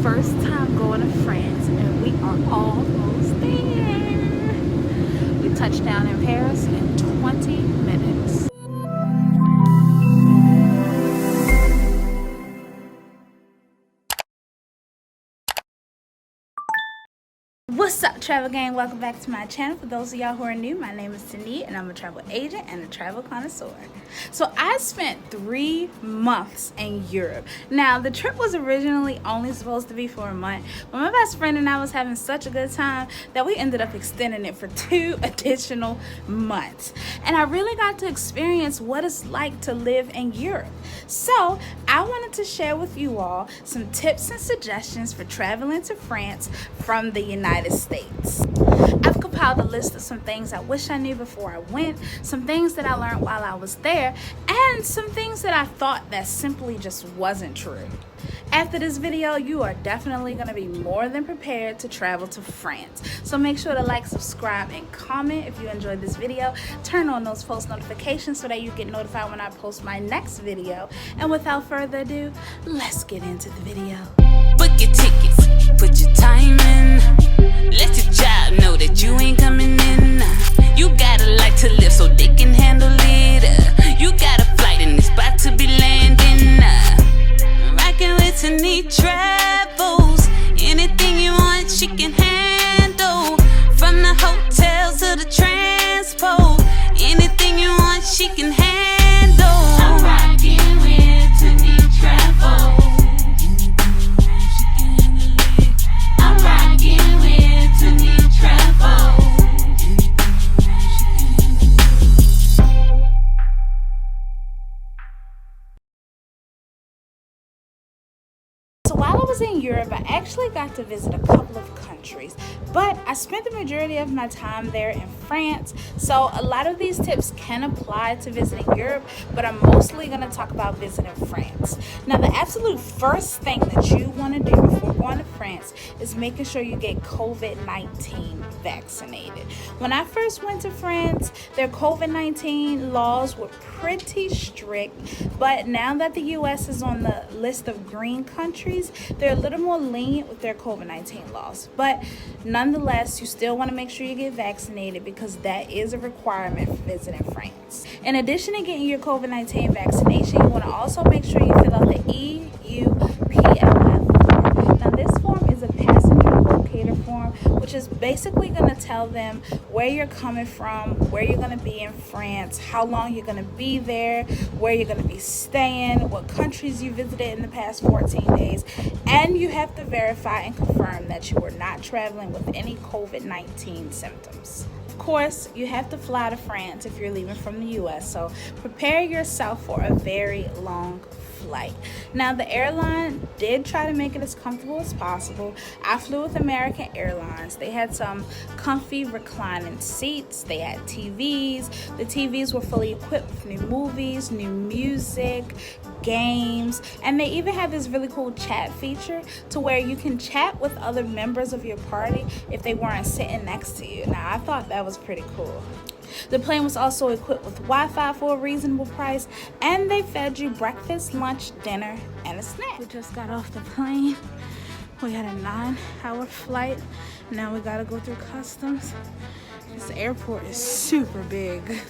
first time going to France, and we are almost there. We touched down in Paris in 20 minutes. What's up, travel gang? Welcome back to my channel. For those of y'all who are new, my name is Tani and I'm a travel agent and a travel connoisseur. So I spent 3 months in Europe. Now the trip was originally only supposed to be for a month, but my best friend and I was having such a good time that we ended up extending it for 2 additional months. And I really got to experience what it's like to live in Europe. So I wanted to share with you all some tips and suggestions for traveling to France from the United States. I've compiled a list of some things I wish I knew before I went, some things that I learned while I was there, and some things that I thought that simply just wasn't true. After this video, you are definitely going to be more than prepared to travel to France. So make sure to like, subscribe, and comment if you enjoyed this video. Turn on those post notifications so that you get notified when I post my next video. And without further ado, let's get into the video. Book your tickets, put your time in. Let your job know that you ain't coming in. You got a life to live so they can handle it. You got a flight and it's about to be landing. Rockin' with Tani Travels. Anything you want, she can handle. From the hotels to the transport. Anything you want, she can handle. I'm rockin' with Tani Travels. So while I was in Europe, I actually got to visit a couple of countries, but I spent the majority of my time there in France. So a lot of these tips can apply to visiting Europe, but I'm mostly going to talk about visiting France. Now, the absolute first thing that you want to do before going to France is making sure you get COVID-19 vaccinated. When I first went to France, their COVID-19 laws were pretty strict, but now that the US is on the list of green countries, they're a little more lenient with their COVID-19 laws. But nonetheless, you still want to make sure you get vaccinated because that is a requirement for visiting France. In addition to getting your COVID-19 vaccination, you want to also make sure you fill out the EUPLF form. Now this form is a passenger locator form, which is basically going to tell them where you're coming from, where you're going to be in France, how long you're going to be there, where you're going to be staying, what countries you visited in the past 14 days, and you have to verify and confirm that you are not traveling with any COVID-19 symptoms. Of course, you have to fly to France if you're leaving from the US, so prepare yourself for a very long flight. Now, the airline did try to make it as comfortable as possible. I flew with American Airlines. They had some comfy reclining seats. They had TVs. The TVs were fully equipped with new movies, new music, games, and they even have this really cool chat feature to where you can chat with other members of your party if they weren't sitting next to you. Now, I thought that was pretty cool. The plane was also equipped with Wi-Fi for a reasonable price, and they fed you breakfast, lunch, dinner, and a snack. We just got off the plane. We had a 9-hour flight. Now we gotta go through customs. This airport is super big.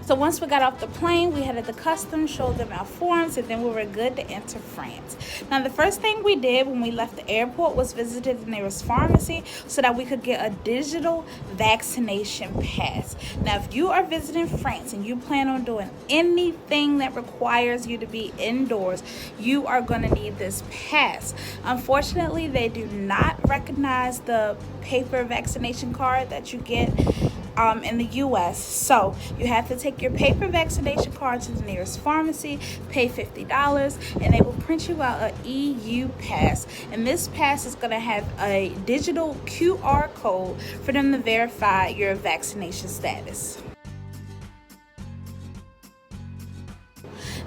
So once we got off the plane, we headed to customs, showed them our forms, and then we were good to enter France. Now, the first thing we did when we left the airport was visited the nearest pharmacy so that we could get a digital vaccination pass. Now, if you are visiting France and you plan on doing anything that requires you to be indoors, you are going to need this pass. Unfortunately, they do not recognize the paper vaccination card that you get in the US. So you have to take your paper vaccination card to the nearest pharmacy, pay $50, and they will print you out an EU pass. And this pass is going to have a digital QR code for them to verify your vaccination status.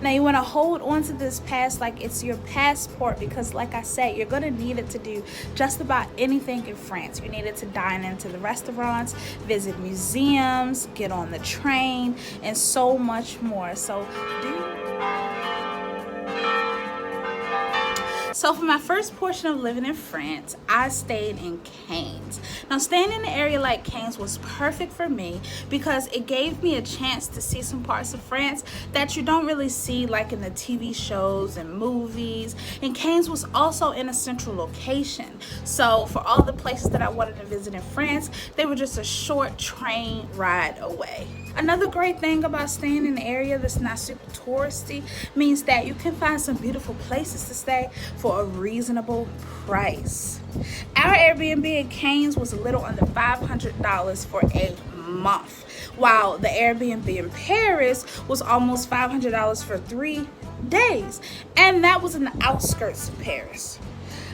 Now you want to hold on to this pass like it's your passport because, like I said, you're going to need it to do just about anything in France. You need it to dine into the restaurants, visit museums, get on the train, and so much more. So for my first portion of living in France, I stayed in Cannes. Now staying in an area like Cannes was perfect for me because it gave me a chance to see some parts of France that you don't really see like in the TV shows and movies. And Cannes was also in a central location. So for all the places that I wanted to visit in France, they were just a short train ride away. Another great thing about staying in an area that's not super touristy means that you can find some beautiful places to stay for a reasonable price. Our Airbnb in Cannes was a little under $500 for a month, while the Airbnb in Paris was almost $500 for 3 days, and that was in the outskirts of Paris.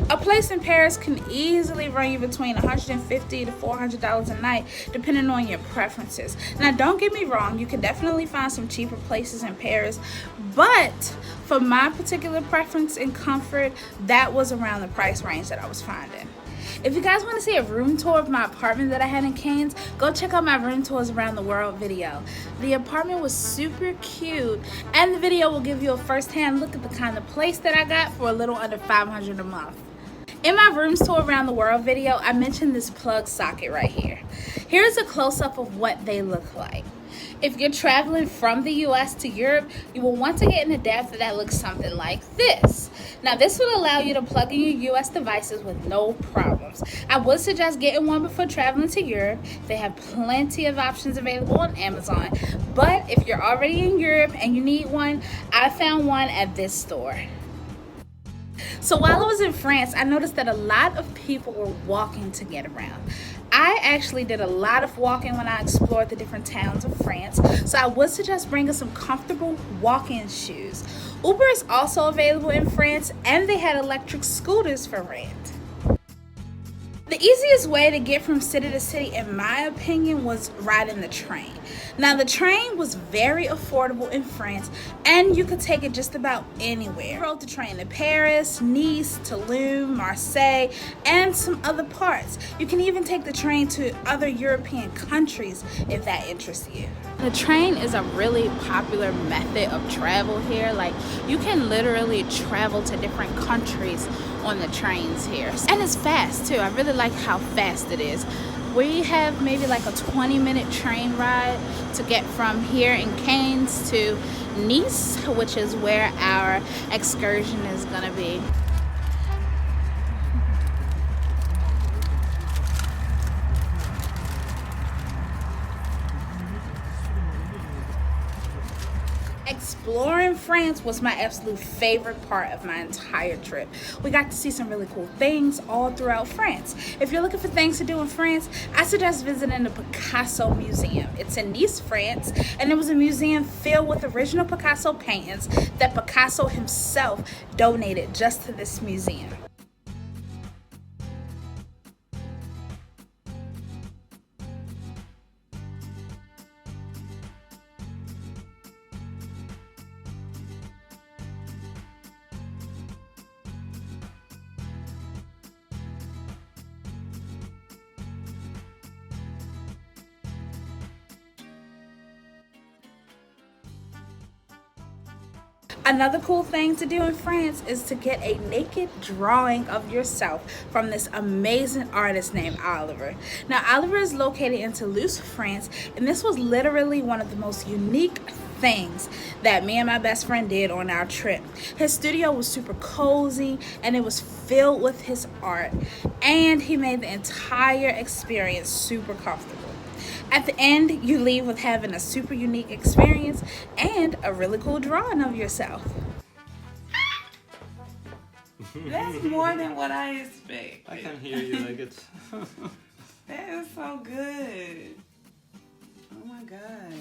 A place in Paris can easily run you between $150 to $400 a night, depending on your preferences. Now, don't get me wrong, you can definitely find some cheaper places in Paris, but for my particular preference and comfort, that was around the price range that I was finding. If you guys want to see a room tour of my apartment that I had in Cannes, go check out my room tours around the world video. The apartment was super cute, and the video will give you a first-hand look at the kind of place that I got for a little under $500 a month. In my rooms tour around the world video, I mentioned this plug socket right here. Here's a close-up of what they look like. If you're traveling from the US to Europe, you will want to get an adapter that looks something like this. Now, this will allow you to plug in your US devices with no problems. I would suggest getting one before traveling to Europe. They have plenty of options available on Amazon. But if you're already in Europe and you need one, I found one at this store. So while I was in France, I noticed that a lot of people were walking to get around. I actually did a lot of walking when I explored the different towns of France, so I would suggest bringing some comfortable walking shoes. Uber is also available in France, and they had electric scooters for rent. The easiest way to get from city to city, in my opinion, was riding the train. Now, the train was very affordable in France, and you could take it just about anywhere. I rode the train to Paris, Nice, Toulouse, Marseille, and some other parts. You can even take the train to other European countries if that interests you. The train is a really popular method of travel here. Like, you can literally travel to different countries on the trains here, and it's fast too. I really like how fast it is. We have maybe like a 20-minute train ride to get from here in Cannes to Nice, which is where our excursion is gonna be. Exploring France was my absolute favorite part of my entire trip. We got to see some really cool things all throughout France. If you're looking for things to do in France, I suggest visiting the Picasso Museum. It's in Nice, France, and it was a museum filled with original Picasso paintings that Picasso himself donated just to this museum. Another cool thing to do in France is to get a naked drawing of yourself from this amazing artist named Oliver. Now, Oliver is located in Toulouse, France, and this was literally one of the most unique things that me and my best friend did on our trip. His studio was super cozy, and it was filled with his art, and he made the entire experience super comfortable. At the end, you leave with having a super unique experience and a really cool drawing of yourself. That's more than what I expect. I can hear you like it's... That is so good. Oh my God.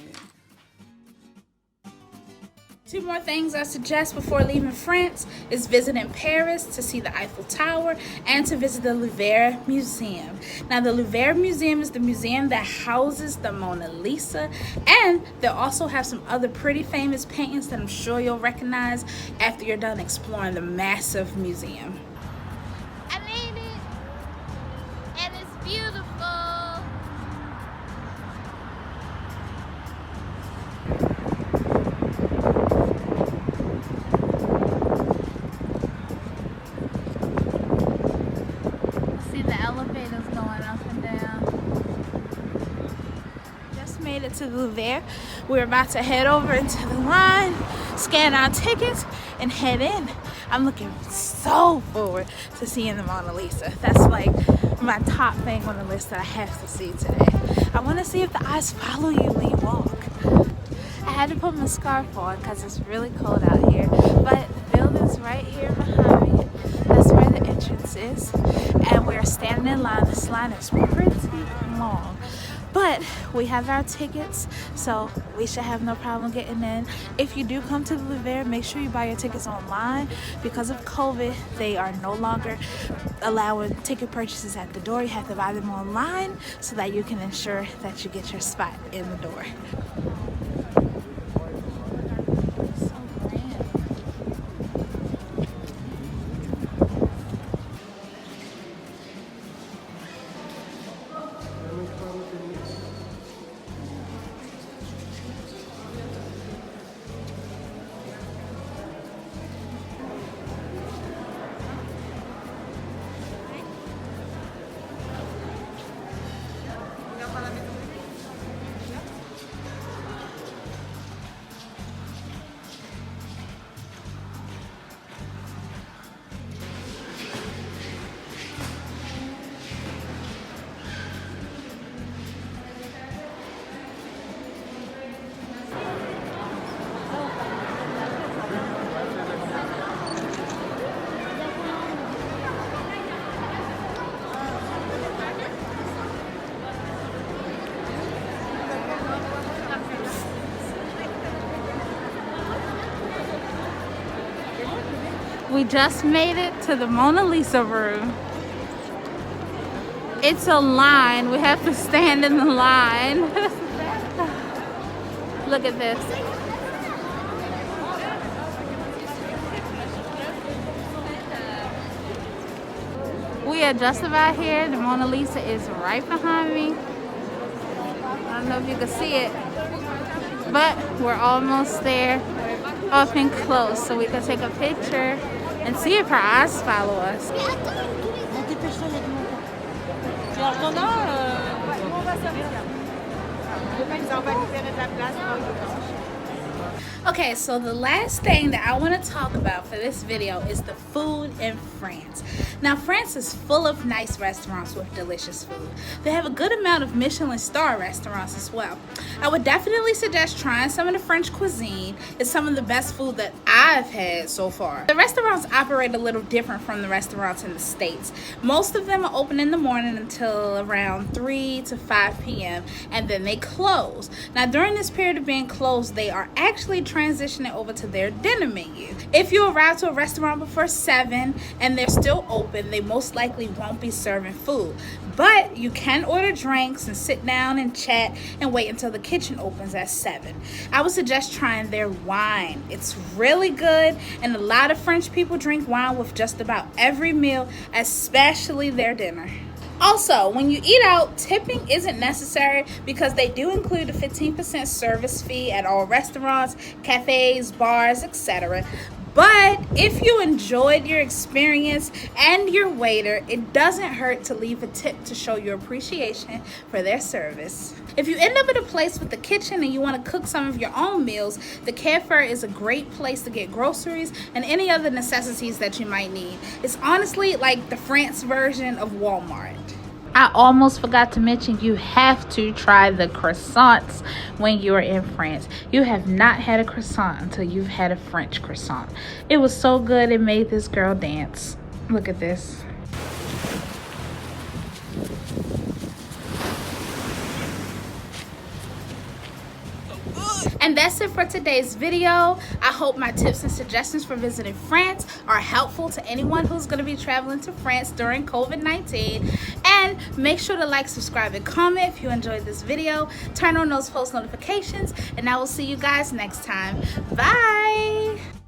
Two more things I suggest before leaving France is visiting Paris to see the Eiffel Tower and to visit the Rivera Museum. Now, the Rivera Museum is the museum that houses the Mona Lisa, and they'll also have some other pretty famous paintings that I'm sure you'll recognize after you're done exploring the massive museum. I made it, and it's beautiful. made it to the Rivera. We're about to head over into the line, scan our tickets, and head in. I'm looking so forward to seeing the Mona Lisa. That's like my top thing on the list that I have to see today. I want to see if the eyes follow you when you walk. I had to put my scarf on because it's really cold out here, but the building's right here behind me. That's where the entrance is, and we're standing in line. This line is pretty long, but we have our tickets, so we should have no problem getting in. If you do come to the Rivera, make sure you buy your tickets online. Because of COVID, they are no longer allowing ticket purchases at the door. You have to buy them online so that you can ensure that you get your spot in the door. We just made it to the Mona Lisa room. It's a line. We have to stand in the line. Look at this. We are just about here. The Mona Lisa is right behind me. I don't know if you can see it, but we're almost there, up and close, so we can take a picture and see if her eyes follow us. Okay, so the last thing that I want to talk about for this video is the food in France. Now, France is full of nice restaurants with delicious food. They have a good amount of Michelin star restaurants as well. I would definitely suggest trying some of the French cuisine. It's some of the best food that I've had so far. The restaurants operate a little different from the restaurants in the States. Most of them are open in the morning until around 3 to 5 p.m. and then they close. Now, during this period of being closed, they are actually transitioning over to their dinner menu. If you arrive to a restaurant before 7 and they're still open, they most likely won't be serving food. But you can order drinks and sit down and chat and wait until the kitchen opens at 7. I would suggest trying their wine. It's really good, and a lot of French people drink wine with just about every meal, especially their dinner. Also, when you eat out, tipping isn't necessary because they do include a 15% service fee at all restaurants, cafes, bars, etc. But if you enjoyed your experience and your waiter, it doesn't hurt to leave a tip to show your appreciation for their service. If you end up at a place with a kitchen and you want to cook some of your own meals, the Carrefour is a great place to get groceries and any other necessities that you might need. It's honestly like the France version of Walmart. I almost forgot to mention, you have to try the croissants when you're in France. You have not had a croissant until you've had a French croissant. It was so good, it made this girl dance. Look at this. And that's it for today's video. I hope my tips and suggestions for visiting France are helpful to anyone who's going to be traveling to France during COVID-19. And make sure to like, subscribe, and comment if you enjoyed this video. Turn on those post notifications, and I will see you guys next time. Bye!